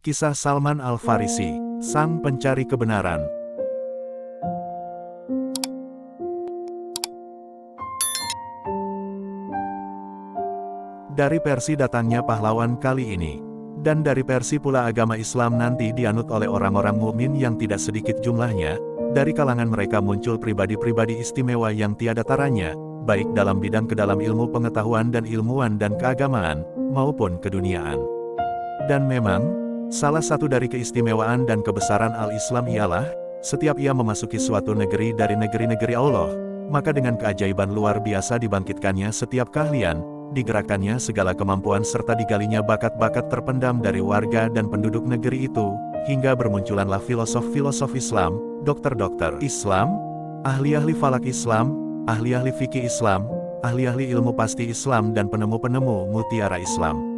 Kisah Salman Al-Farisi, sang pencari kebenaran. Dari Persia datangnya pahlawan kali ini. Dan dari Persia pula agama Islam nanti dianut oleh orang-orang mukmin yang tidak sedikit jumlahnya. Dari kalangan mereka muncul pribadi-pribadi istimewa yang tiada taranya, baik dalam bidang kedalam ilmu pengetahuan dan ilmuwan dan keagamaan, maupun keduniaan. Dan memang, salah satu dari keistimewaan dan kebesaran Al-Islam ialah, setiap ia memasuki suatu negeri dari negeri-negeri Allah, maka dengan keajaiban luar biasa dibangkitkannya setiap keahlian, digerakkannya segala kemampuan serta digalinya bakat-bakat terpendam dari warga dan penduduk negeri itu, hingga bermunculanlah filosof-filosof Islam, dokter-dokter Islam, ahli-ahli falak Islam, ahli-ahli fikih Islam, ahli-ahli ilmu pasti Islam dan penemu-penemu mutiara Islam.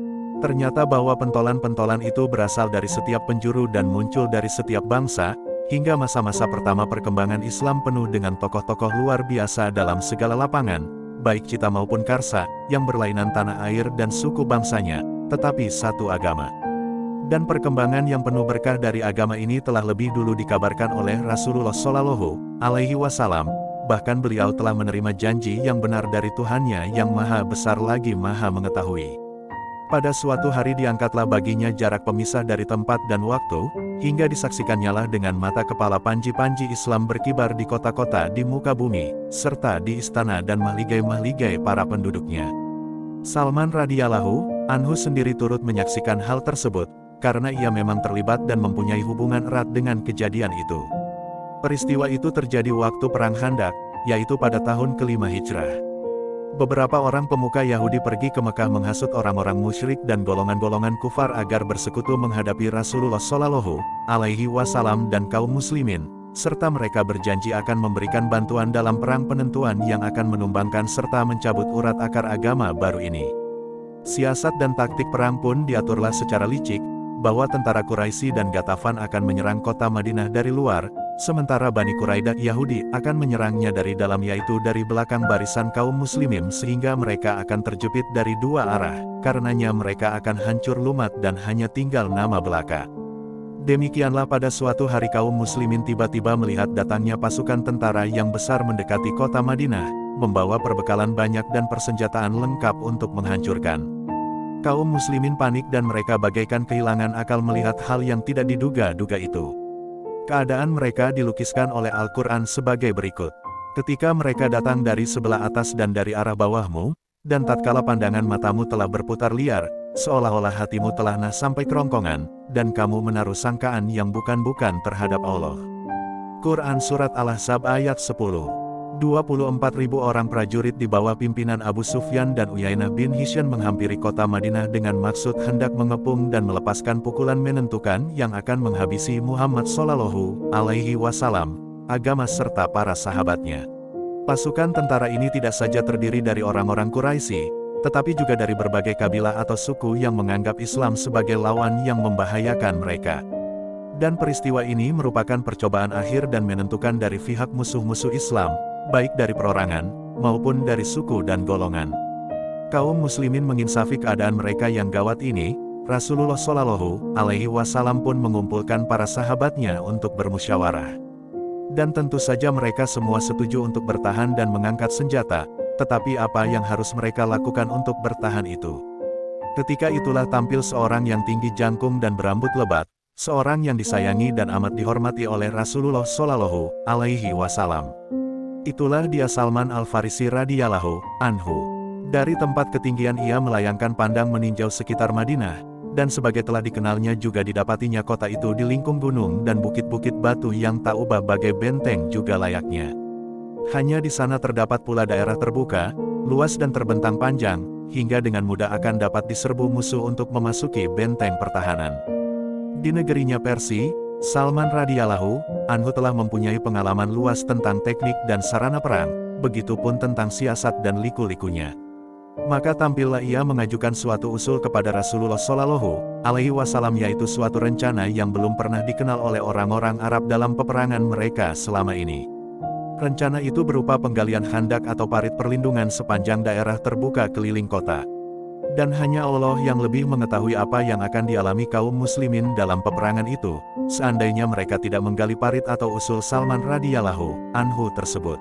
Ternyata bahwa pentolan-pentolan itu berasal dari setiap penjuru dan muncul dari setiap bangsa, hingga masa-masa pertama perkembangan Islam penuh dengan tokoh-tokoh luar biasa dalam segala lapangan, baik cita maupun karsa, yang berlainan tanah air dan suku bangsanya, tetapi satu agama. Dan perkembangan yang penuh berkah dari agama ini telah lebih dulu dikabarkan oleh Rasulullah Shallallahu Alaihi Wasallam, bahkan beliau telah menerima janji yang benar dari Tuhannya yang maha besar lagi maha mengetahui. Pada suatu hari diangkatlah baginya jarak pemisah dari tempat dan waktu, hingga disaksikannya dengan mata kepala panji-panji Islam berkibar di kota-kota di muka bumi, serta di istana dan mahligai-mahligai para penduduknya. Salman radhiyallahu anhu sendiri turut menyaksikan hal tersebut, karena ia memang terlibat dan mempunyai hubungan erat dengan kejadian itu. Peristiwa itu terjadi waktu Perang Khandaq, yaitu pada tahun ke-5 Hijrah. Beberapa orang pemuka Yahudi pergi ke Mekah menghasut orang-orang musyrik dan golongan-golongan kufar agar bersekutu menghadapi Rasulullah Shallallahu Alaihi Wasallam dan kaum muslimin, serta mereka berjanji akan memberikan bantuan dalam perang penentuan yang akan menumbangkan serta mencabut urat akar agama baru ini. Siasat dan taktik perang pun diaturlah secara licik, bahwa tentara Quraisy dan Ghatafan akan menyerang kota Madinah dari luar, sementara Bani Quraidah Yahudi akan menyerangnya dari dalam, yaitu dari belakang barisan kaum muslimin, sehingga mereka akan terjepit dari dua arah, karenanya mereka akan hancur lumat dan hanya tinggal nama belaka. Demikianlah pada suatu hari kaum muslimin tiba-tiba melihat datangnya pasukan tentara yang besar mendekati kota Madinah, membawa perbekalan banyak dan persenjataan lengkap untuk menghancurkan. Kaum muslimin panik dan mereka bagaikan kehilangan akal melihat hal yang tidak diduga-duga itu. Keadaan mereka dilukiskan oleh Al-Quran sebagai berikut. Ketika mereka datang dari sebelah atas dan dari arah bawahmu, dan tatkala pandangan matamu telah berputar liar, seolah-olah hatimu telah nah sampai kerongkongan, dan kamu menaruh sangkaan yang bukan-bukan terhadap Allah. Quran Surat Al-Ahzab ayat 10. 24.000 orang prajurit di bawah pimpinan Abu Sufyan dan Uyainah bin Hisyan menghampiri kota Madinah dengan maksud hendak mengepung dan melepaskan pukulan menentukan yang akan menghabisi Muhammad Shallallahu Alaihi Wasallam, agama serta para sahabatnya. Pasukan tentara ini tidak saja terdiri dari orang-orang Quraisy, tetapi juga dari berbagai kabilah atau suku yang menganggap Islam sebagai lawan yang membahayakan mereka. Dan peristiwa ini merupakan percobaan akhir dan menentukan dari pihak musuh-musuh Islam, baik dari perorangan, maupun dari suku dan golongan. Kaum muslimin menginsafi keadaan mereka yang gawat ini, Rasulullah Shallallahu Alaihi Wasallam pun mengumpulkan para sahabatnya untuk bermusyawarah. Dan tentu saja mereka semua setuju untuk bertahan dan mengangkat senjata, tetapi apa yang harus mereka lakukan untuk bertahan itu? Ketika itulah tampil seorang yang tinggi jangkung dan berambut lebat, seorang yang disayangi dan amat dihormati oleh Rasulullah Shallallahu Alaihi Wasallam. Itulah dia Salman Al-Farisi radhiyallahu anhu. Dari tempat ketinggian ia melayangkan pandang meninjau sekitar Madinah, dan sebagai telah dikenalnya juga didapatinya kota itu dilingkung gunung dan bukit-bukit batu yang tak ubah bagai benteng juga layaknya. Hanya di sana terdapat pula daerah terbuka, luas dan terbentang panjang, hingga dengan mudah akan dapat diserbu musuh untuk memasuki benteng pertahanan. Di negerinya Persia, Salman radhiyallahu anhu telah mempunyai pengalaman luas tentang teknik dan sarana perang, begitupun tentang siasat dan liku-likunya. Maka tampillah ia mengajukan suatu usul kepada Rasulullah Shallallahu Alaihi Wasallam, yaitu suatu rencana yang belum pernah dikenal oleh orang-orang Arab dalam peperangan mereka selama ini. Rencana itu berupa penggalian khandak atau parit perlindungan sepanjang daerah terbuka keliling kota. Dan hanya Allah yang lebih mengetahui apa yang akan dialami kaum muslimin dalam peperangan itu, seandainya mereka tidak menggali parit atau usul Salman radhiyallahu anhu tersebut.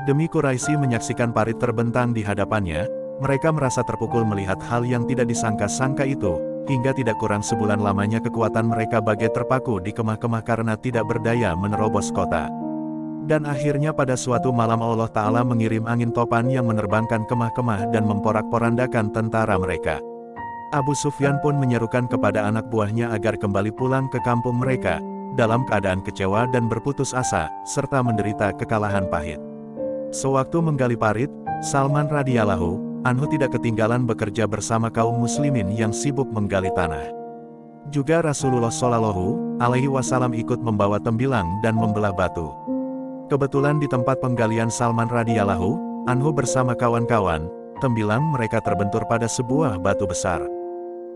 Demi Quraisy menyaksikan parit terbentang di hadapannya, mereka merasa terpukul melihat hal yang tidak disangka-sangka itu, hingga tidak kurang sebulan lamanya kekuatan mereka bagai terpaku di kemah-kemah karena tidak berdaya menerobos kota. Dan akhirnya pada suatu malam Allah Ta'ala mengirim angin topan yang menerbangkan kemah-kemah dan memporak-porandakan tentara mereka. Abu Sufyan pun menyerukan kepada anak buahnya agar kembali pulang ke kampung mereka, dalam keadaan kecewa dan berputus asa, serta menderita kekalahan pahit. Sewaktu menggali parit, Salman radhiyallahu anhu tidak ketinggalan bekerja bersama kaum muslimin yang sibuk menggali tanah. Juga Rasulullah Shallallahu alaihi wasallam ikut membawa tembilang dan membelah batu. Kebetulan di tempat penggalian Salman radhiyallahu anhu bersama kawan-kawan, tembilang mereka terbentur pada sebuah batu besar.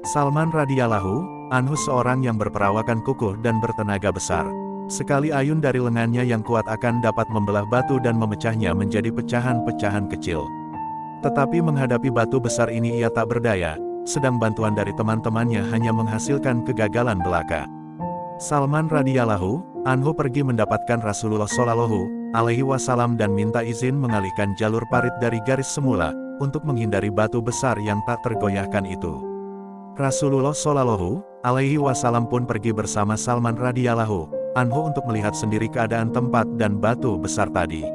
Salman radhiyallahu anhu seorang yang berperawakan kukuh dan bertenaga besar. Sekali ayun dari lengannya yang kuat akan dapat membelah batu dan memecahnya menjadi pecahan-pecahan kecil. Tetapi menghadapi batu besar ini ia tak berdaya, sedang bantuan dari teman-temannya hanya menghasilkan kegagalan belaka. Salman radhiyallahu anhu pergi mendapatkan Rasulullah Shallallahu alaihi wasallam dan minta izin mengalihkan jalur parit dari garis semula, untuk menghindari batu besar yang tak tergoyahkan itu. Rasulullah Shallallahu alaihi wasallam pun pergi bersama Salman radhiyallahu anhu untuk melihat sendiri keadaan tempat dan batu besar tadi.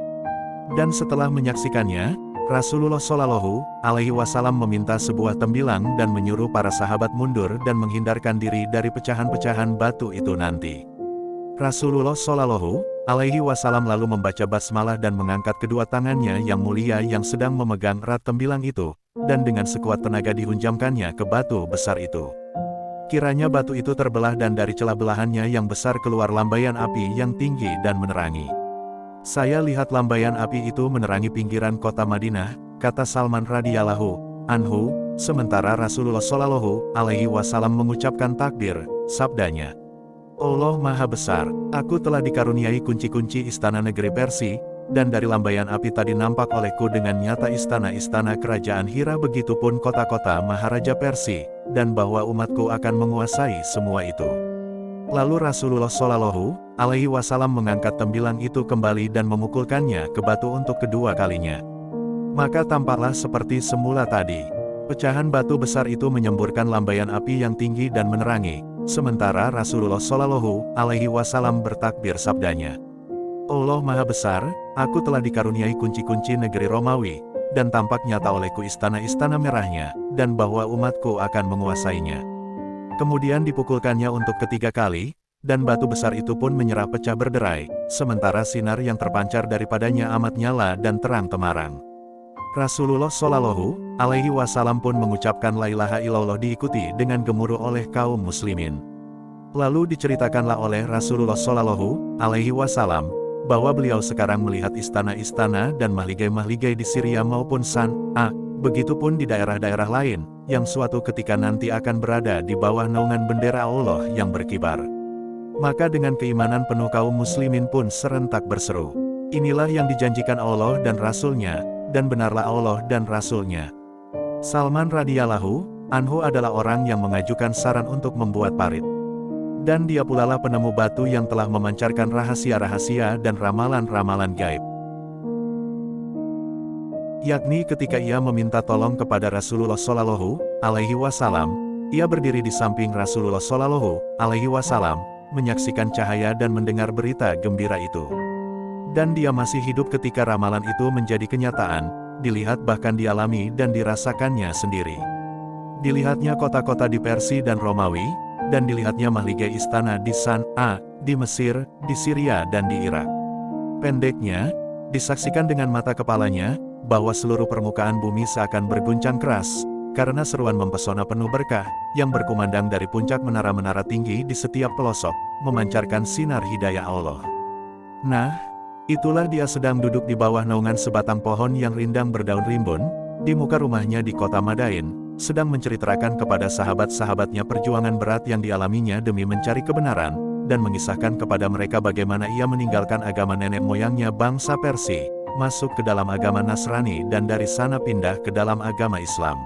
Dan setelah menyaksikannya, Rasulullah Shallallahu alaihi wasallam meminta sebuah tembilang dan menyuruh para sahabat mundur dan menghindarkan diri dari pecahan-pecahan batu itu nanti. Rasulullah Shallallahu alaihi wasallam lalu membaca basmalah dan mengangkat kedua tangannya yang mulia yang sedang memegang erat tembilang itu, dan dengan sekuat tenaga dihunjamkannya ke batu besar itu. Kiranya batu itu terbelah dan dari celah belahannya yang besar keluar lambaian api yang tinggi dan menerangi. Saya lihat lambaian api itu menerangi pinggiran kota Madinah, kata Salman radhiyallahu anhu, sementara Rasulullah Shallallahu alaihi wasallam mengucapkan takbir, sabdanya, Allah Maha Besar, aku telah dikaruniai kunci-kunci istana negeri Persia, dan dari lambaian api tadi nampak olehku dengan nyata istana-istana kerajaan Hira begitupun kota-kota Maharaja Persia, dan bahwa umatku akan menguasai semua itu. Lalu Rasulullah Shallallahu alaihi wasallam mengangkat tembilang itu kembali dan memukulkannya ke batu untuk kedua kalinya. Maka tampaklah seperti semula tadi. Pecahan batu besar itu menyemburkan lambaian api yang tinggi dan menerangi, sementara Rasulullah Shallallahu alaihi wasallam bertakbir sabdanya, Allah Maha Besar, aku telah dikaruniai kunci-kunci negeri Romawi, dan tampak nyata olehku istana-istana merahnya, dan bahwa umatku akan menguasainya. Kemudian dipukulkannya untuk ketiga kali, dan batu besar itu pun menyerah pecah berderai, sementara sinar yang terpancar daripadanya amat nyala dan terang temarang. Rasulullah Shallallahu alaihi wasallam pun mengucapkan la ilaha illallah diikuti dengan gemuruh oleh kaum muslimin. Lalu diceritakanlah oleh Rasulullah Shallallahu alaihi wasallam bahwa beliau sekarang melihat istana-istana dan mahligai-mahligai di Syria maupun San'a, begitupun di daerah-daerah lain, yang suatu ketika nanti akan berada di bawah naungan bendera Allah yang berkibar. Maka dengan keimanan penuh kaum muslimin pun serentak berseru, inilah yang dijanjikan Allah dan Rasul-Nya, dan benarlah Allah dan Rasul-Nya. Salman radhiyallahu anhu adalah orang yang mengajukan saran untuk membuat parit. Dan dia pula lah penemu batu yang telah memancarkan rahasia-rahasia dan ramalan-ramalan gaib. Yakni ketika ia meminta tolong kepada Rasulullah Shallallahu alaihi wasallam, ia berdiri di samping Rasulullah Shallallahu alaihi wasallam, menyaksikan cahaya dan mendengar berita gembira itu. Dan dia masih hidup ketika ramalan itu menjadi kenyataan, dilihat bahkan dialami dan dirasakannya sendiri. Dilihatnya kota-kota di Persia dan Romawi, dan dilihatnya mahligai istana di San'a, di Mesir, di Syria dan di Irak. Pendeknya, disaksikan dengan mata kepalanya, bahwa seluruh permukaan bumi seakan berguncang keras, karena seruan mempesona penuh berkah, yang berkumandang dari puncak menara-menara tinggi di setiap pelosok, memancarkan sinar hidayah Allah. Nah, itulah dia sedang duduk di bawah naungan sebatang pohon yang rindang berdaun rimbun, di muka rumahnya di kota Madain, sedang menceritakan kepada sahabat-sahabatnya perjuangan berat yang dialaminya demi mencari kebenaran, dan mengisahkan kepada mereka bagaimana ia meninggalkan agama nenek moyangnya bangsa Persia, masuk ke dalam agama Nasrani dan dari sana pindah ke dalam agama Islam.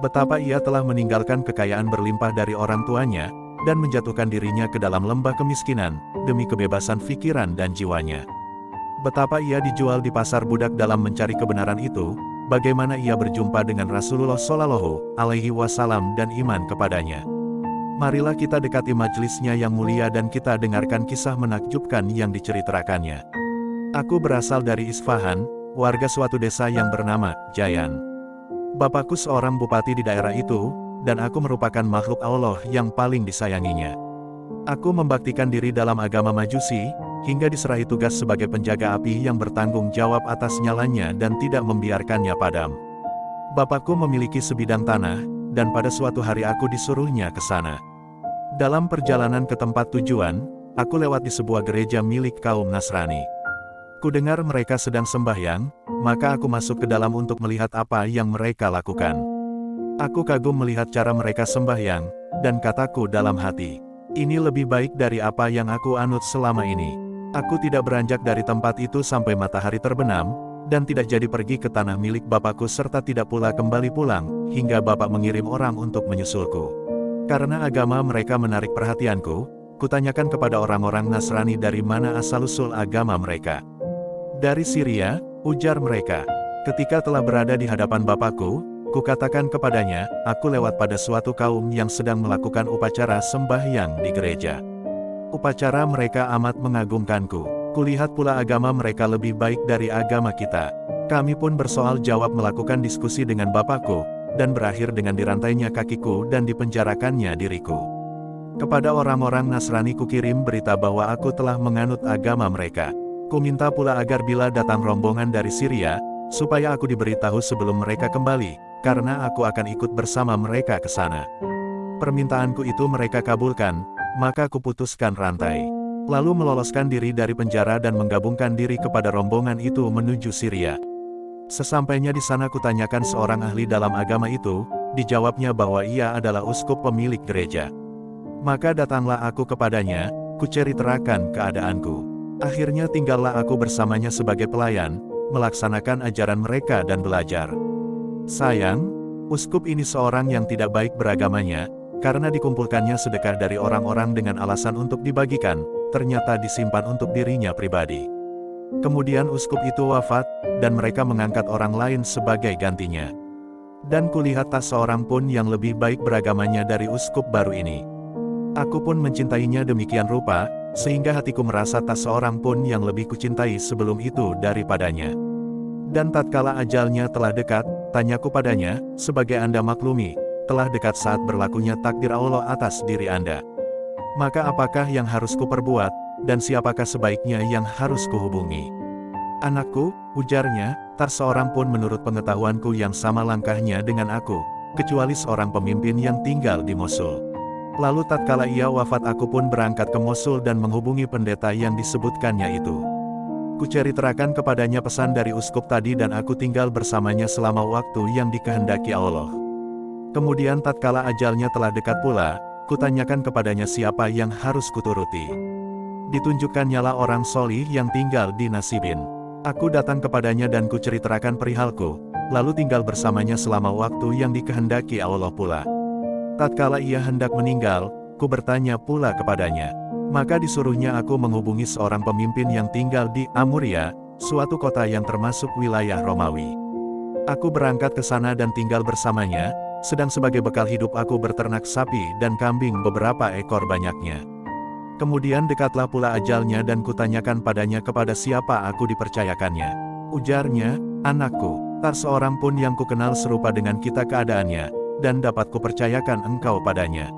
Betapa ia telah meninggalkan kekayaan berlimpah dari orang tuanya, dan menjatuhkan dirinya ke dalam lembah kemiskinan, demi kebebasan pikiran dan jiwanya. Betapa ia dijual di pasar budak dalam mencari kebenaran itu, bagaimana ia berjumpa dengan Rasulullah Shallallahu Alaihi Wasallam dan iman kepadanya. Marilah kita dekati majelisnya yang mulia dan kita dengarkan kisah menakjubkan yang diceritakannya. Aku berasal dari Isfahan, warga suatu desa yang bernama Jayan. Bapakku seorang bupati di daerah itu, dan aku merupakan makhluk Allah yang paling disayanginya. Aku membaktikan diri dalam agama Majusi, hingga diserahi tugas sebagai penjaga api yang bertanggung jawab atas nyalanya dan tidak membiarkannya padam. Bapakku memiliki sebidang tanah, dan pada suatu hari aku disuruhnya ke sana. Dalam perjalanan ke tempat tujuan, aku lewat di sebuah gereja milik kaum Nasrani. Kudengar mereka sedang sembahyang, maka aku masuk ke dalam untuk melihat apa yang mereka lakukan. Aku kagum melihat cara mereka sembahyang, dan kataku dalam hati, ini lebih baik dari apa yang aku anut selama ini. Aku tidak beranjak dari tempat itu sampai matahari terbenam, dan tidak jadi pergi ke tanah milik bapakku serta tidak pula kembali pulang, hingga bapak mengirim orang untuk menyusulku. Karena agama mereka menarik perhatianku, kutanyakan kepada orang-orang Nasrani dari mana asal-usul agama mereka. Dari Syria, ujar mereka. Ketika telah berada di hadapan bapakku, kukatakan kepadanya, aku lewat pada suatu kaum yang sedang melakukan upacara sembahyang di gereja. Upacara mereka amat mengagumkanku. Kulihat pula agama mereka lebih baik dari agama kita. Kami pun bersoal jawab melakukan diskusi dengan bapakku, dan berakhir dengan dirantainya kakiku dan dipenjarakannya diriku. Kepada orang-orang Nasrani kukirim berita bahwa aku telah menganut agama mereka. Ku minta pula agar bila datang rombongan dari Syria, supaya aku diberitahu sebelum mereka kembali, karena aku akan ikut bersama mereka ke sana. Permintaanku itu mereka kabulkan, maka kuputuskan rantai. Lalu meloloskan diri dari penjara dan menggabungkan diri kepada rombongan itu menuju Syria. Sesampainya di sana kutanyakan seorang ahli dalam agama itu, dijawabnya bahwa ia adalah uskup pemilik gereja. Maka datanglah aku kepadanya, kuceritakan keadaanku. Akhirnya tinggallah aku bersamanya sebagai pelayan, melaksanakan ajaran mereka dan belajar. Sayang, uskup ini seorang yang tidak baik beragamanya, karena dikumpulkannya sedekah dari orang-orang dengan alasan untuk dibagikan, ternyata disimpan untuk dirinya pribadi. Kemudian uskup itu wafat, dan mereka mengangkat orang lain sebagai gantinya. Dan kulihat tak seorang pun yang lebih baik beragamanya dari uskup baru ini. Aku pun mencintainya demikian rupa, sehingga hatiku merasa tak seorang pun yang lebih kucintai sebelum itu daripadanya. Dan tatkala ajalnya telah dekat, tanyaku padanya, sebagai Anda maklumi, telah dekat saat berlakunya takdir Allah atas diri Anda. Maka apakah yang harus kuperbuat, dan siapakah sebaiknya yang harus kuhubungi? Anakku, ujarnya, tak seorang pun menurut pengetahuanku yang sama langkahnya dengan aku, kecuali seorang pemimpin yang tinggal di Mosul. Lalu tatkala ia wafat aku pun berangkat ke Mosul dan menghubungi pendeta yang disebutkannya itu. Kuceritakan kepadanya pesan dari uskup tadi dan aku tinggal bersamanya selama waktu yang dikehendaki Allah. Kemudian tatkala ajalnya telah dekat pula, kutanyakan kepadanya siapa yang harus kuturuti. Ditunjukkannyalah orang solih yang tinggal di Nasibin. Aku datang kepadanya dan kuceritakan perihalku, lalu tinggal bersamanya selama waktu yang dikehendaki Allah pula. Tatkala ia hendak meninggal, ku bertanya pula kepadanya. Maka disuruhnya aku menghubungi seorang pemimpin yang tinggal di Amuria, suatu kota yang termasuk wilayah Romawi. Aku berangkat ke sana dan tinggal bersamanya, sedang sebagai bekal hidup aku berternak sapi dan kambing beberapa ekor banyaknya. Kemudian dekatlah pula ajalnya dan kutanyakan padanya kepada siapa aku dipercayakannya. Ujarnya, anakku, tak seorang pun yang kukenal serupa dengan kita keadaannya, dan dapat kupercayakan engkau padanya.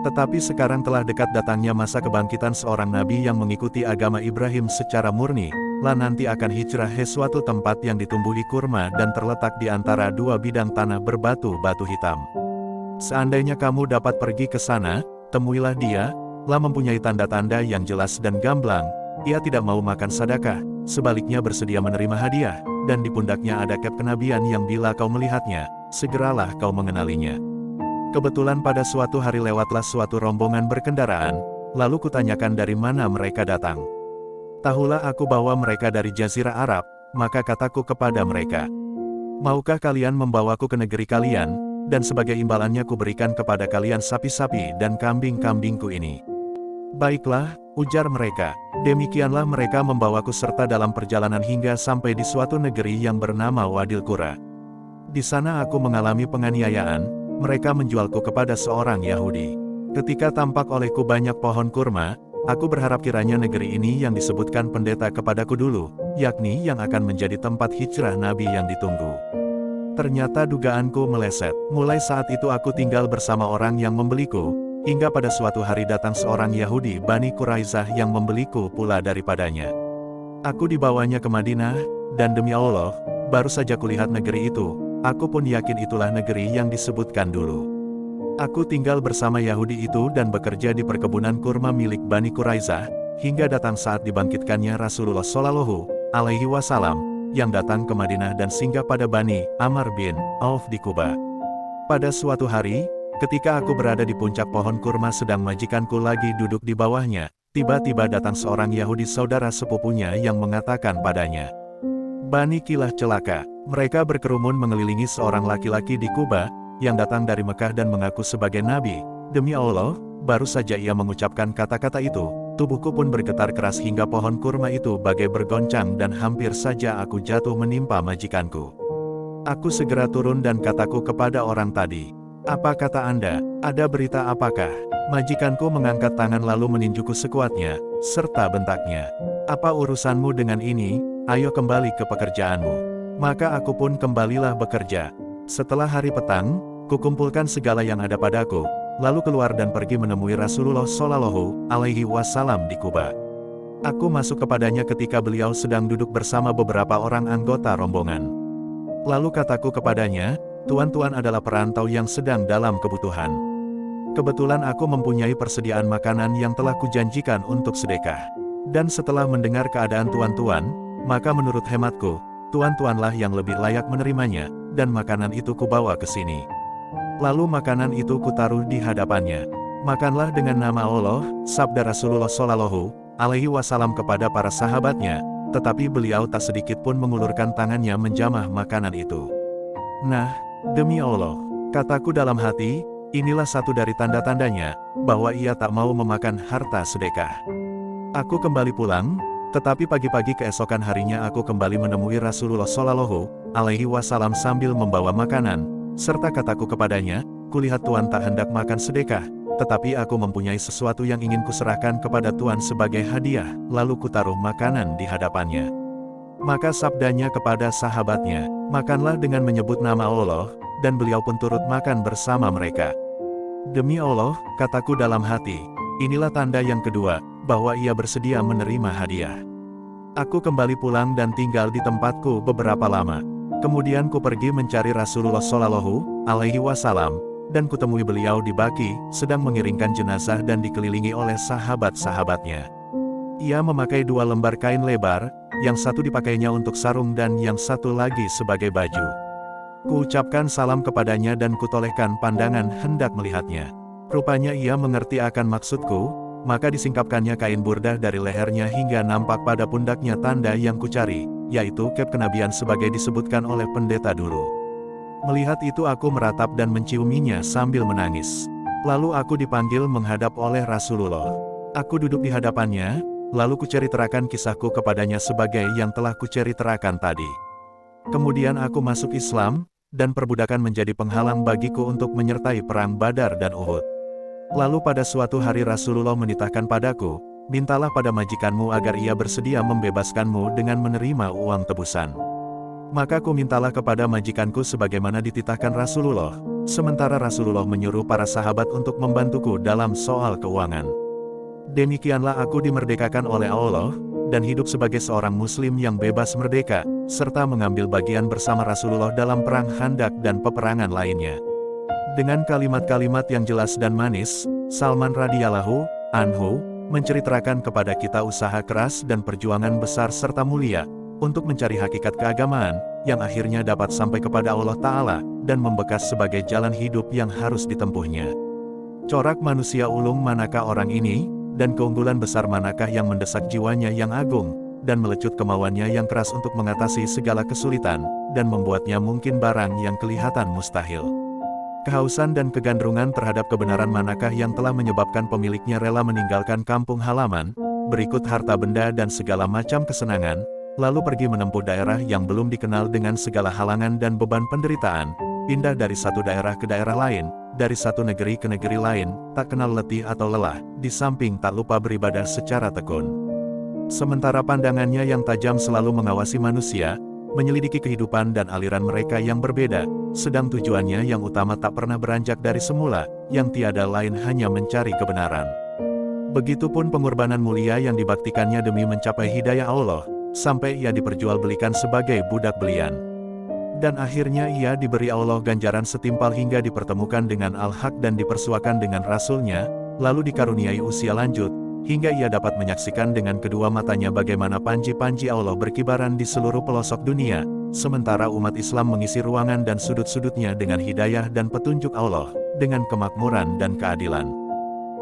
Tetapi sekarang telah dekat datangnya masa kebangkitan seorang nabi yang mengikuti agama Ibrahim secara murni, lah nanti akan hijrah ke suatu tempat yang ditumbuhi kurma dan terletak di antara dua bidang tanah berbatu-batu hitam. Seandainya kamu dapat pergi ke sana, temuilah dia, lah mempunyai tanda-tanda yang jelas dan gamblang, ia tidak mau makan sedekah, sebaliknya bersedia menerima hadiah, dan di pundaknya ada kep kenabian yang bila kau melihatnya, segeralah kau mengenalinya. Kebetulan pada suatu hari lewatlah suatu rombongan berkendaraan, lalu kutanyakan dari mana mereka datang. Tahulah aku bahwa mereka dari Jazirah Arab, maka kataku kepada mereka, maukah kalian membawaku ke negeri kalian, dan sebagai imbalannya kuberikan kepada kalian sapi-sapi dan kambing-kambingku ini. Baiklah, ujar mereka. Demikianlah mereka membawaku serta dalam perjalanan hingga sampai di suatu negeri yang bernama Wadil Qura. Di sana aku mengalami penganiayaan, mereka menjualku kepada seorang Yahudi. Ketika tampak olehku banyak pohon kurma, aku berharap kiranya negeri ini yang disebutkan pendeta kepadaku dulu, yakni yang akan menjadi tempat hijrah Nabi yang ditunggu. Ternyata dugaanku meleset. Mulai saat itu aku tinggal bersama orang yang membeliku, hingga pada suatu hari datang seorang Yahudi Bani Quraizah yang membeliku pula daripadanya. Aku dibawanya ke Madinah, dan demi Allah, baru saja kulihat negeri itu, aku pun yakin itulah negeri yang disebutkan dulu. Aku tinggal bersama Yahudi itu dan bekerja di perkebunan kurma milik Bani Quraizah, hingga datang saat dibangkitkannya Rasulullah Shallallahu Alaihi Wasallam, yang datang ke Madinah dan singgah pada Bani Amr bin Auf di Kuba. Pada suatu hari, ketika aku berada di puncak pohon kurma sedang majikanku lagi duduk di bawahnya, tiba-tiba datang seorang Yahudi saudara sepupunya yang mengatakan padanya, "Bani Kilah celaka." Mereka berkerumun mengelilingi seorang laki-laki di Kuba, yang datang dari Mekah dan mengaku sebagai Nabi. Demi Allah, baru saja ia mengucapkan kata-kata itu, tubuhku pun bergetar keras hingga pohon kurma itu bagai bergoncang dan hampir saja aku jatuh menimpa majikanku. Aku segera turun dan kataku kepada orang tadi, "Apa kata Anda? Ada berita apakah?" Majikanku mengangkat tangan lalu meninjuku sekuatnya, serta bentaknya, "Apa urusanmu dengan ini? Ayo kembali ke pekerjaanmu." Maka aku pun kembalilah bekerja. Setelah hari petang, kukumpulkan segala yang ada padaku, lalu keluar dan pergi menemui Rasulullah Shallallahu Alaihi Wasallam di Kuba. Aku masuk kepadanya ketika beliau sedang duduk bersama beberapa orang anggota rombongan. Lalu kataku kepadanya, "Tuan-tuan adalah perantau yang sedang dalam kebutuhan. Kebetulan aku mempunyai persediaan makanan yang telah kujanjikan untuk sedekah. Dan setelah mendengar keadaan tuan-tuan, maka menurut hematku, tuan-tuanlah yang lebih layak menerimanya, dan makanan itu kubawa ke sini." Lalu makanan itu kutaruh di hadapannya. "Makanlah dengan nama Allah," sabda Rasulullah Shallallahu Alaihi Wasallam kepada para sahabatnya, tetapi beliau tak sedikit pun mengulurkan tangannya menjamah makanan itu. "Nah, demi Allah," kataku dalam hati, inilah satu dari tanda-tandanya, bahwa ia tak mau memakan harta sedekah. Aku kembali pulang, tetapi pagi-pagi keesokan harinya aku kembali menemui Rasulullah Shallallahu Alaihi Wasallam sambil membawa makanan, serta kataku kepadanya, "Kulihat Tuan tak hendak makan sedekah, tetapi aku mempunyai sesuatu yang ingin kuserahkan kepada Tuan sebagai hadiah." Lalu kutaruh makanan di hadapannya. Maka sabdanya kepada sahabatnya, "Makanlah dengan menyebut nama Allah," dan beliau pun turut makan bersama mereka. Demi Allah, kataku dalam hati, inilah tanda yang kedua, bahwa ia bersedia menerima hadiah. Aku kembali pulang dan tinggal di tempatku beberapa lama. Kemudian ku pergi mencari Rasulullah Shallallahu Alaihi Wasallam, dan kutemui beliau di Baqi, sedang mengiringkan jenazah dan dikelilingi oleh sahabat-sahabatnya. Ia memakai 2 lembar kain lebar, yang satu dipakainya untuk sarung dan yang satu lagi sebagai baju. Kuucapkan salam kepadanya dan kutolehkan pandangan hendak melihatnya. Rupanya ia mengerti akan maksudku, maka disingkapkannya kain burdah dari lehernya hingga nampak pada pundaknya tanda yang kucari, yaitu kep kenabian sebagai disebutkan oleh pendeta dulu. Melihat itu aku meratap dan menciuminya sambil menangis. Lalu aku dipanggil menghadap oleh Rasulullah. Aku duduk di hadapannya, lalu kuceritakan kisahku kepadanya sebagai yang telah kuceritakan tadi. Kemudian aku masuk Islam, dan perbudakan menjadi penghalang bagiku untuk menyertai perang Badar dan Uhud. Lalu pada suatu hari Rasulullah menitahkan padaku, "Mintalah pada majikanmu agar ia bersedia membebaskanmu dengan menerima uang tebusan." Maka ku mintalah kepada majikanku sebagaimana dititahkan Rasulullah, sementara Rasulullah menyuruh para sahabat untuk membantuku dalam soal keuangan. Demikianlah aku dimerdekakan oleh Allah, dan hidup sebagai seorang muslim yang bebas merdeka, serta mengambil bagian bersama Rasulullah dalam perang Khandaq dan peperangan lainnya. Dengan kalimat-kalimat yang jelas dan manis, Salman radhiyallahu anhu menceritakan kepada kita usaha keras dan perjuangan besar serta mulia untuk mencari hakikat keagamaan yang akhirnya dapat sampai kepada Allah Ta'ala dan membekas sebagai jalan hidup yang harus ditempuhnya. Corak manusia ulung manakah orang ini, dan keunggulan besar manakah yang mendesak jiwanya yang agung, dan melecut kemauannya yang keras untuk mengatasi segala kesulitan, dan membuatnya mungkin barang yang kelihatan mustahil. Kehausan dan kegandrungan terhadap kebenaran manakah yang telah menyebabkan pemiliknya rela meninggalkan kampung halaman, berikut harta benda dan segala macam kesenangan, lalu pergi menempuh daerah yang belum dikenal dengan segala halangan dan beban penderitaan, pindah dari satu daerah ke daerah lain, dari satu negeri ke negeri lain, tak kenal letih atau lelah, di samping tak lupa beribadah secara tekun. Sementara pandangannya yang tajam selalu mengawasi manusia, menyelidiki kehidupan dan aliran mereka yang berbeda, sedang tujuannya yang utama tak pernah beranjak dari semula, yang tiada lain hanya mencari kebenaran. Begitupun pengorbanan mulia yang dibaktikannya demi mencapai hidayah Allah, sampai ia diperjualbelikan sebagai budak belian. Dan akhirnya ia diberi Allah ganjaran setimpal hingga dipertemukan dengan Al-Haq dan dipersuakan dengan Rasul-Nya, lalu dikaruniai usia lanjut, hingga ia dapat menyaksikan dengan kedua matanya bagaimana panji-panji Allah berkibaran di seluruh pelosok dunia, sementara umat Islam mengisi ruangan dan sudut-sudutnya dengan hidayah dan petunjuk Allah, dengan kemakmuran dan keadilan.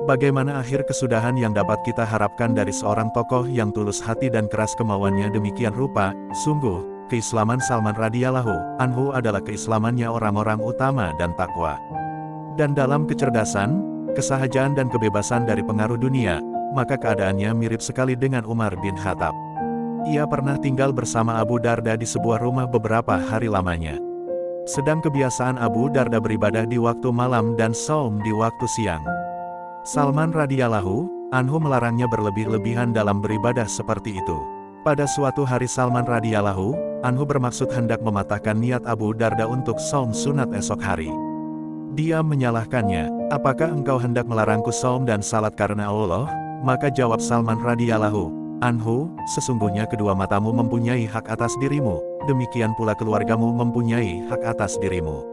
Bagaimana akhir kesudahan yang dapat kita harapkan dari seorang tokoh yang tulus hati dan keras kemauannya demikian rupa? Sungguh, keislaman Salman radhiyallahu anhu adalah keislamannya orang-orang utama dan takwa. Dan dalam kecerdasan, kesahajaan dan kebebasan dari pengaruh dunia, maka keadaannya mirip sekali dengan Umar bin Khattab. Ia pernah tinggal bersama Abu Darda di sebuah rumah beberapa hari lamanya. Sedang kebiasaan Abu Darda beribadah di waktu malam dan saum di waktu siang. Salman radhiyallahu anhu melarangnya berlebih-lebihan dalam beribadah seperti itu. Pada suatu hari Salman radhiyallahu anhu bermaksud hendak mematahkan niat Abu Darda untuk saum sunat esok hari. Dia menyalahkannya, "Apakah engkau hendak melarangku saum dan salat karena Allah?" Maka jawab Salman radhiyallahu anhu, "Sesungguhnya kedua matamu mempunyai hak atas dirimu, demikian pula keluargamu mempunyai hak atas dirimu.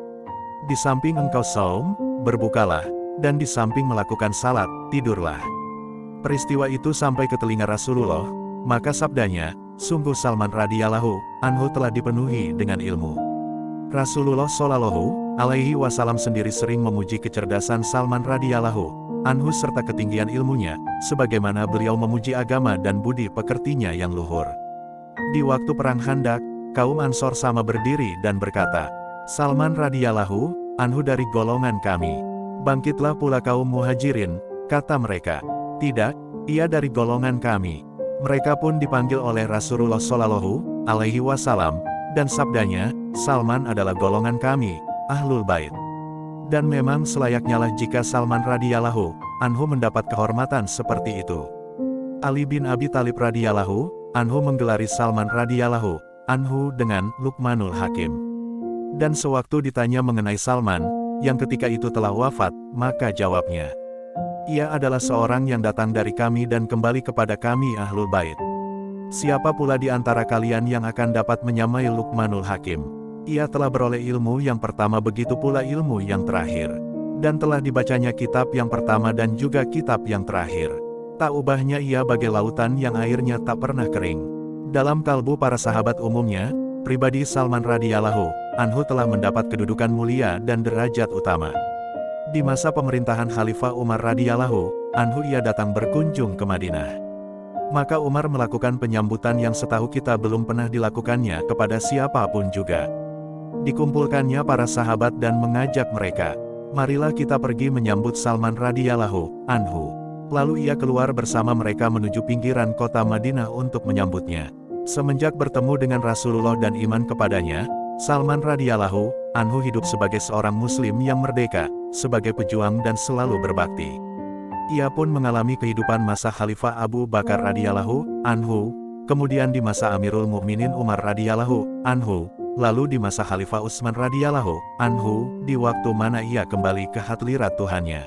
Di samping engkau saum, berbukalah, dan di samping melakukan salat, tidurlah." Peristiwa itu sampai ke telinga Rasulullah, maka sabdanya, "Sungguh Salman radhiyallahu anhu telah dipenuhi dengan ilmu." Rasulullah Shallallahu alaihi wasallam sendiri sering memuji kecerdasan Salman radhiyallahu anhu serta ketinggian ilmunya, sebagaimana beliau memuji agama dan budi pekertinya yang luhur. Di waktu perang Khandaq, kaum Ansor sama berdiri dan berkata, "Salman radhiyallahu anhu dari golongan kami." "Bangkitlah pula kaum Muhajirin," kata mereka. "Tidak, ia dari golongan kami." Mereka pun dipanggil oleh Rasulullah Shallallahu alaihi wasallam, dan sabdanya, "Salman adalah golongan kami, Ahlul Bait." Dan memang selayaknya lah jika Salman radhiyallahu anhu mendapat kehormatan seperti itu. Ali bin Abi Thalib radhiyallahu anhu menggelari Salman radhiyallahu anhu dengan Luqmanul Hakim. Dan sewaktu ditanya mengenai Salman, yang ketika itu telah wafat, maka jawabnya, "Ia adalah seorang yang datang dari kami dan kembali kepada kami Ahlul Bait. Siapa pula di antara kalian yang akan dapat menyamai Luqmanul Hakim? Ia telah beroleh ilmu yang pertama begitu pula ilmu yang terakhir. Dan telah dibacanya kitab yang pertama dan juga kitab yang terakhir. Tak ubahnya ia bagai lautan yang airnya tak pernah kering." Dalam kalbu para sahabat umumnya, pribadi Salman radhiyallahu anhu telah mendapat kedudukan mulia dan derajat utama. Di masa pemerintahan Khalifah Umar radhiyallahu anhu ia datang berkunjung ke Madinah. Maka Umar melakukan penyambutan yang setahu kita belum pernah dilakukannya kepada siapapun juga. Dikumpulkannya para sahabat dan mengajak mereka, "Marilah kita pergi menyambut Salman radhiyallahu anhu." Lalu ia keluar bersama mereka menuju pinggiran kota Madinah untuk menyambutnya. Semenjak bertemu dengan Rasulullah dan iman kepadanya, Salman radhiyallahu anhu hidup sebagai seorang muslim yang merdeka, sebagai pejuang dan selalu berbakti. Ia pun mengalami kehidupan masa Khalifah Abu Bakar radhiyallahu anhu, kemudian di masa Amirul Mukminin Umar radhiyallahu anhu, lalu di masa Khalifah Utsman radhiyallahu anhu, di waktu mana ia kembali ke hadlirat Tuhannya.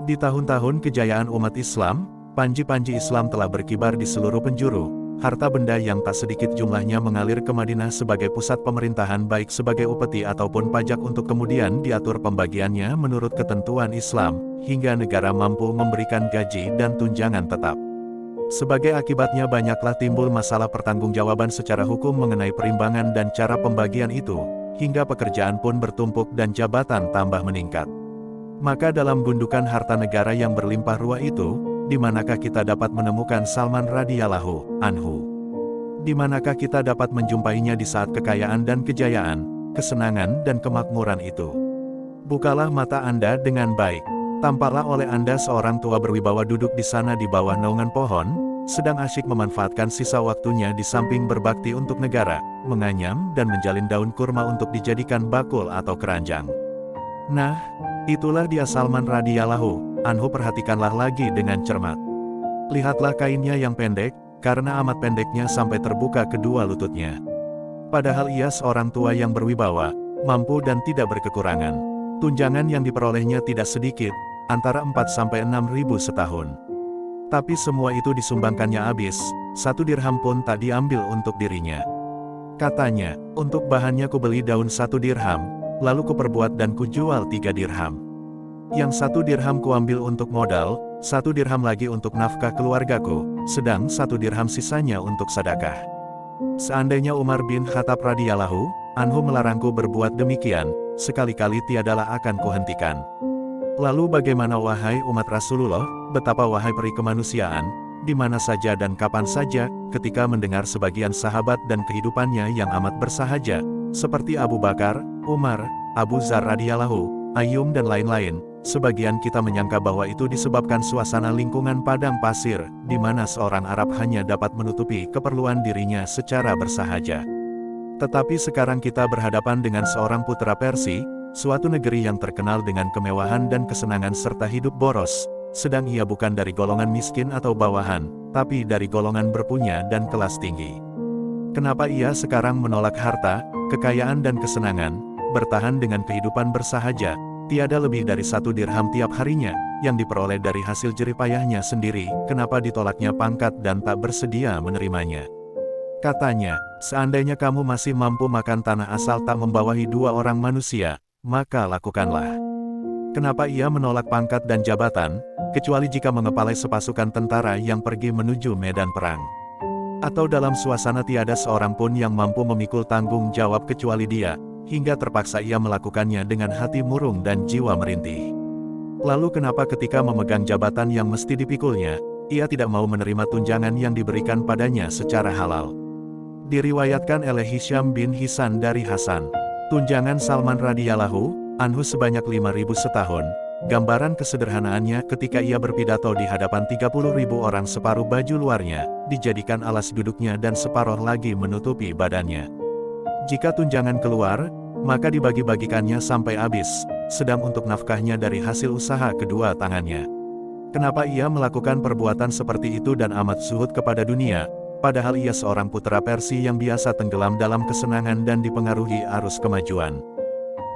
Di tahun-tahun kejayaan umat Islam, panji-panji Islam telah berkibar di seluruh penjuru. Harta benda yang tak sedikit jumlahnya mengalir ke Madinah sebagai pusat pemerintahan baik sebagai upeti ataupun pajak untuk kemudian diatur pembagiannya menurut ketentuan Islam, hingga negara mampu memberikan gaji dan tunjangan tetap. Sebagai akibatnya banyaklah timbul masalah pertanggungjawaban secara hukum mengenai perimbangan dan cara pembagian itu, hingga pekerjaan pun bertumpuk dan jabatan tambah meningkat. Maka dalam gundukan harta negara yang berlimpah ruah itu, di manakah kita dapat menemukan Salman radhiyallahu anhu? Di manakah kita dapat menjumpainya di saat kekayaan dan kejayaan, kesenangan dan kemakmuran itu? Bukalah mata Anda dengan baik. Tampaklah oleh Anda seorang tua berwibawa duduk di sana di bawah naungan pohon, sedang asyik memanfaatkan sisa waktunya di samping berbakti untuk negara, menganyam dan menjalin daun kurma untuk dijadikan bakul atau keranjang. Nah, itulah dia Salman radhiyallahu anhu, perhatikanlah lagi dengan cermat. Lihatlah kainnya yang pendek, karena amat pendeknya sampai terbuka kedua lututnya. Padahal ia seorang tua yang berwibawa, mampu dan tidak berkekurangan. Tunjangan yang diperolehnya tidak sedikit, antara 4-6 ribu setahun. Tapi semua itu disumbangkannya habis, 1 dirham pun tak diambil untuk dirinya. Katanya, untuk bahannya kubeli daun 1 dirham, lalu kuperbuat dan kujual 3 dirham. Yang 1 dirham kuambil untuk modal, 1 dirham lagi untuk nafkah keluargaku, sedang 1 dirham sisanya untuk sedekah. Seandainya Umar bin Khattab radhiyallahu anhu melarangku berbuat demikian, sekali-kali tiadalah akan kuhentikan. Lalu bagaimana wahai umat Rasulullah, betapa wahai peri kemanusiaan, di mana saja dan kapan saja, ketika mendengar sebagian sahabat dan kehidupannya yang amat bersahaja, seperti Abu Bakar, Umar, Abu Dzar radhiyallahu, Ayyum dan lain-lain, sebagian kita menyangka bahwa itu disebabkan suasana lingkungan padang pasir, di mana seorang Arab hanya dapat menutupi keperluan dirinya secara bersahaja. Tetapi sekarang kita berhadapan dengan seorang putra Persia, suatu negeri yang terkenal dengan kemewahan dan kesenangan serta hidup boros, sedang ia bukan dari golongan miskin atau bawahan, tapi dari golongan berpunya dan kelas tinggi. Kenapa ia sekarang menolak harta, kekayaan dan kesenangan, bertahan dengan kehidupan bersahaja, tiada lebih dari 1 dirham tiap harinya, yang diperoleh dari hasil jeripayahnya sendiri, kenapa ditolaknya pangkat dan tak bersedia menerimanya? Katanya, seandainya kamu masih mampu makan tanah asal tak membawahi 2 orang manusia, maka lakukanlah. Kenapa ia menolak pangkat dan jabatan, kecuali jika mengepalai sepasukan tentara yang pergi menuju medan perang? Atau dalam suasana tiada seorang pun yang mampu memikul tanggung jawab kecuali dia, hingga terpaksa ia melakukannya dengan hati murung dan jiwa merintih? Lalu kenapa ketika memegang jabatan yang mesti dipikulnya, ia tidak mau menerima tunjangan yang diberikan padanya secara halal? Diriwayatkan oleh Hisham bin Hisan dari Hasan, tunjangan Salman radhiyallahu anhu sebanyak 5.000 setahun. Gambaran kesederhanaannya ketika ia berpidato di hadapan 30.000 orang, separuh baju luarnya dijadikan alas duduknya dan separuh lagi menutupi badannya. Jika tunjangan keluar, maka dibagi-bagikannya sampai habis, sedang untuk nafkahnya dari hasil usaha kedua tangannya. Kenapa ia melakukan perbuatan seperti itu dan amat zuhud kepada dunia? Padahal ia seorang putra Persia yang biasa tenggelam dalam kesenangan dan dipengaruhi arus kemajuan.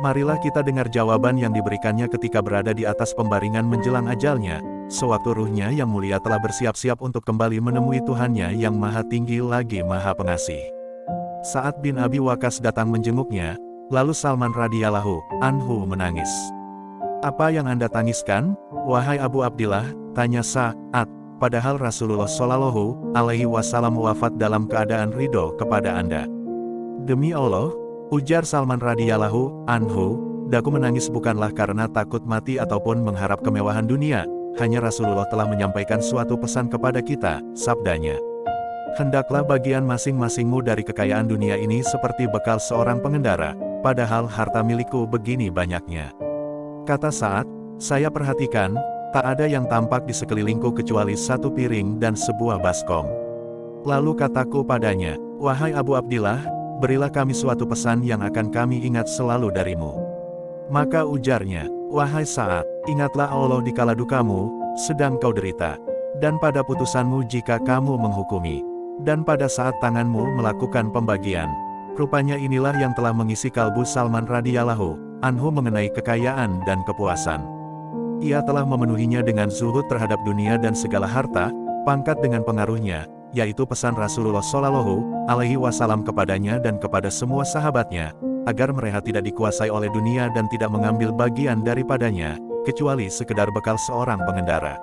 Marilah kita dengar jawaban yang diberikannya ketika berada di atas pembaringan menjelang ajalnya, sewaktu ruhnya yang mulia telah bersiap-siap untuk kembali menemui Tuhannya yang maha tinggi lagi maha pengasih. Sa'ad bin Abi Waqqas datang menjenguknya, lalu Salman radhiyallahu anhu menangis. "Apa yang Anda tangiskan, wahai Abu Abdillah?" tanya Sa'ad. "Padahal Rasulullah Shallallahu alaihi wasallam wafat dalam keadaan ridho kepada Anda." "Demi Allah," ujar Salman radhiyallahu anhu, "daku menangis bukanlah karena takut mati ataupun mengharap kemewahan dunia, hanya Rasulullah telah menyampaikan suatu pesan kepada kita," sabdanya. "Hendaklah bagian masing-masingmu dari kekayaan dunia ini seperti bekal seorang pengendara, padahal harta milikku begini banyaknya." Kata Sa'ad, "Saya perhatikan, tak ada yang tampak di sekelilingku kecuali 1 piring dan sebuah baskom." Lalu kataku padanya, "Wahai Abu Abdillah, berilah kami suatu pesan yang akan kami ingat selalu darimu." Maka ujarnya, "Wahai Sa'ad, ingatlah Allah di kala dukamu, sedang kau derita, dan pada putusanmu jika kamu menghukumi, dan pada saat tanganmu melakukan pembagian." Rupanya inilah yang telah mengisi kalbu Salman radhiyallahu anhu mengenai kekayaan dan kepuasan. Ia telah memenuhinya dengan zuhud terhadap dunia dan segala harta, pangkat dengan pengaruhnya, yaitu pesan Rasulullah Shallallahu alaihi wasallam kepadanya dan kepada semua sahabatnya, agar mereka tidak dikuasai oleh dunia dan tidak mengambil bagian daripadanya, kecuali sekedar bekal seorang pengendara.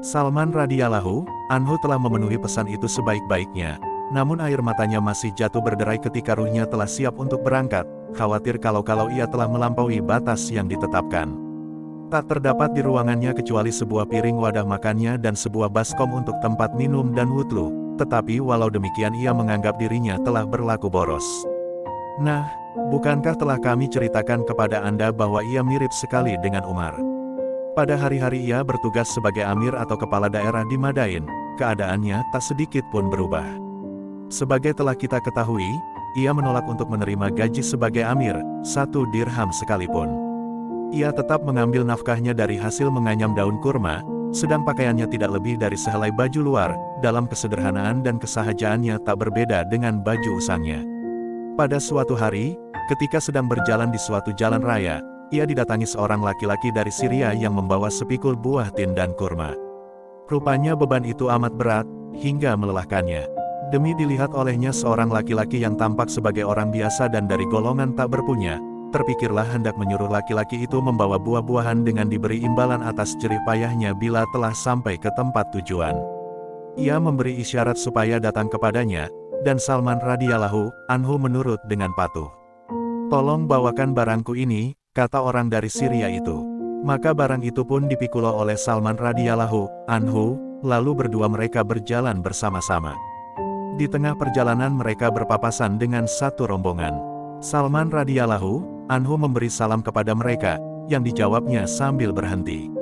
Salman radhiyallahu anhu telah memenuhi pesan itu sebaik-baiknya, namun air matanya masih jatuh berderai ketika ruhnya telah siap untuk berangkat, khawatir kalau ia telah melampaui batas yang ditetapkan. Tak terdapat di ruangannya kecuali sebuah piring wadah makannya dan sebuah baskom untuk tempat minum dan wudhu, tetapi walau demikian ia menganggap dirinya telah berlaku boros. Nah, Bukankah telah kami ceritakan kepada Anda bahwa ia mirip sekali dengan Umar? Pada hari-hari ia bertugas sebagai amir atau kepala daerah di Madain, keadaannya tak sedikit pun berubah. Sebagai telah kita ketahui, ia menolak untuk menerima gaji sebagai amir, 1 dirham sekalipun. Ia tetap mengambil nafkahnya dari hasil menganyam daun kurma, sedang pakaiannya tidak lebih dari sehelai baju luar, dalam kesederhanaan dan kesahajaannya tak berbeda dengan baju usangnya. Pada suatu hari, ketika sedang berjalan di suatu jalan raya, ia didatangi seorang laki-laki dari Syria yang membawa sepikul buah tin dan kurma. Rupanya beban itu amat berat, hingga melelahkannya. Demi dilihat olehnya seorang laki-laki yang tampak sebagai orang biasa dan dari golongan tak berpunya, terpikirlah hendak menyuruh laki-laki itu membawa buah-buahan dengan diberi imbalan atas jerih payahnya bila telah sampai ke tempat tujuan. Ia memberi isyarat supaya datang kepadanya, dan Salman radhiyallahu anhu menurut dengan patuh. "Tolong bawakan barangku ini," kata orang dari Syria itu. Maka barang itu pun dipikulah oleh Salman radhiyallahu anhu, lalu berdua mereka berjalan bersama-sama. Di tengah perjalanan mereka berpapasan dengan satu rombongan. Salman radhiyallahu anhu memberi salam kepada mereka, yang dijawabnya sambil berhenti.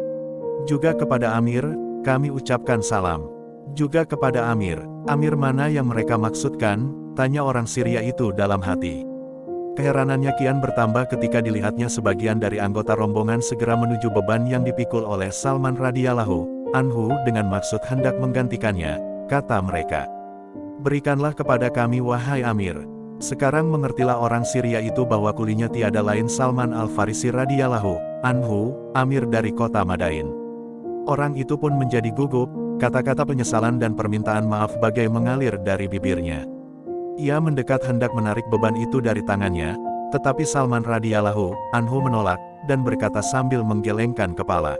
"Juga kepada Amir, kami ucapkan salam." "Juga kepada Amir." "Amir mana yang mereka maksudkan?" tanya orang Syria itu dalam hati. Keheranannya kian bertambah ketika dilihatnya sebagian dari anggota rombongan segera menuju beban yang dipikul oleh Salman radhiyallahu anhu dengan maksud hendak menggantikannya, kata mereka. "Berikanlah kepada kami wahai Amir." Sekarang mengertilah orang Syria itu bahwa kulinya tiada lain Salman al-Farisi radhiyallahu anhu, Amir dari kota Madain. Orang itu pun menjadi gugup, kata-kata penyesalan dan permintaan maaf bagai mengalir dari bibirnya. Ia mendekat hendak menarik beban itu dari tangannya, tetapi Salman radhiyallahu anhu menolak, dan berkata sambil menggelengkan kepala,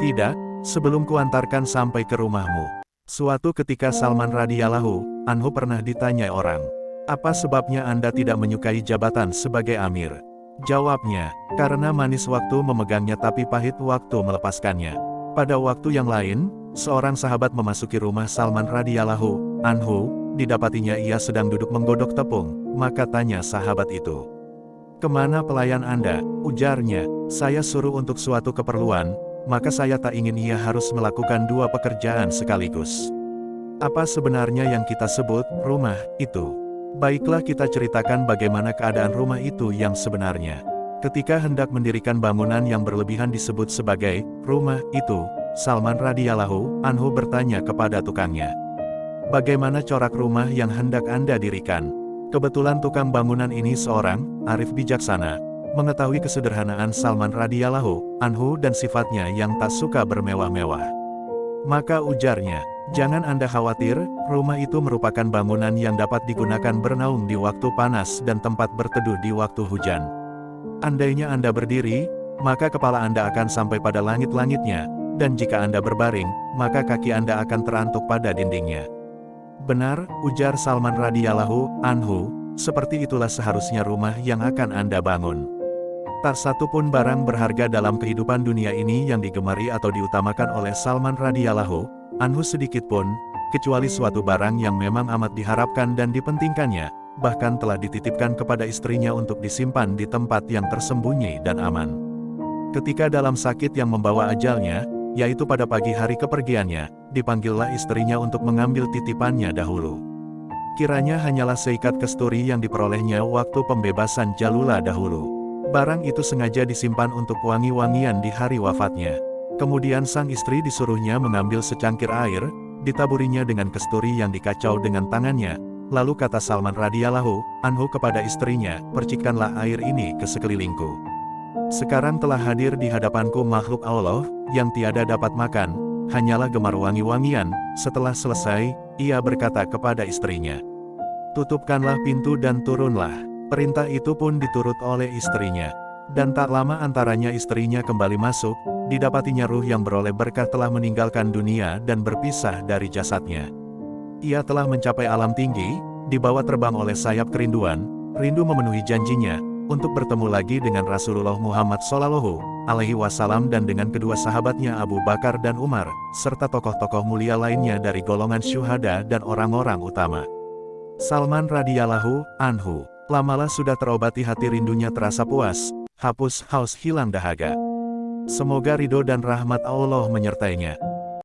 "Tidak, sebelum kuantarkan sampai ke rumahmu." Suatu ketika Salman radhiyallahu anhu pernah ditanyai orang, "Apa sebabnya Anda tidak menyukai jabatan sebagai amir?" Jawabnya, "Karena manis waktu memegangnya tapi pahit waktu melepaskannya." Pada waktu yang lain, seorang sahabat memasuki rumah Salman radhiyallahu anhu, didapatinya ia sedang duduk menggodok tepung, maka tanya sahabat itu, "Kemana pelayan Anda?" Ujarnya, "Saya suruh untuk suatu keperluan, maka saya tak ingin ia harus melakukan 2 pekerjaan sekaligus." Apa sebenarnya yang kita sebut rumah itu? Baiklah kita ceritakan bagaimana keadaan rumah itu yang sebenarnya. Ketika hendak mendirikan bangunan yang berlebihan disebut sebagai rumah itu, Salman radhiyallahu anhu bertanya kepada tukangnya, "Bagaimana corak rumah yang hendak Anda dirikan?" Kebetulan tukang bangunan ini seorang arif bijaksana, mengetahui kesederhanaan Salman radhiyallahu anhu dan sifatnya yang tak suka bermewah-mewah. Maka ujarnya, "Jangan Anda khawatir, rumah itu merupakan bangunan yang dapat digunakan bernaung di waktu panas dan tempat berteduh di waktu hujan. Andainya Anda berdiri, maka kepala Anda akan sampai pada langit-langitnya, dan jika Anda berbaring, maka kaki Anda akan terantuk pada dindingnya." "Benar," ujar Salman radhiyallahu anhu, "seperti itulah seharusnya rumah yang akan Anda bangun. Tak satu pun barang berharga dalam kehidupan dunia ini yang digemari atau diutamakan oleh Salman radhiyallahu anhu sedikit pun, kecuali suatu barang yang memang amat diharapkan dan dipentingkannya, bahkan telah dititipkan kepada istrinya untuk disimpan di tempat yang tersembunyi dan aman. Ketika dalam sakit yang membawa ajalnya, yaitu pada pagi hari kepergiannya, dipanggillah istrinya untuk mengambil titipannya dahulu. Kiranya hanyalah seikat kesturi yang diperolehnya waktu pembebasan Jalula dahulu. Barang itu sengaja disimpan untuk wangi-wangian di hari wafatnya. Kemudian sang istri disuruhnya mengambil secangkir air, ditaburinya dengan kesturi yang dikacau dengan tangannya, lalu kata Salman radhiyallahu anhu kepada istrinya, "Percikkanlah air ini ke sekelilingku. Sekarang telah hadir di hadapanku makhluk Allah, yang tiada dapat makan, hanyalah gemar wangi-wangian." Setelah selesai, ia berkata kepada istrinya, "Tutupkanlah pintu dan turunlah." Perintah itu pun diturut oleh istrinya. Dan tak lama antaranya istrinya kembali masuk, didapatinya ruh yang beroleh berkah telah meninggalkan dunia dan berpisah dari jasadnya. Ia telah mencapai alam tinggi, dibawa terbang oleh sayap kerinduan, rindu memenuhi janjinya, untuk bertemu lagi dengan Rasulullah Muhammad SAW dan dengan kedua sahabatnya Abu Bakar dan Umar, serta tokoh-tokoh mulia lainnya dari golongan syuhada dan orang-orang utama. Salman radhiyallahu anhu Lamalah sudah terobati hati rindunya terasa puas, hapus haus hilang dahaga. Semoga ridho dan rahmat Allah menyertainya.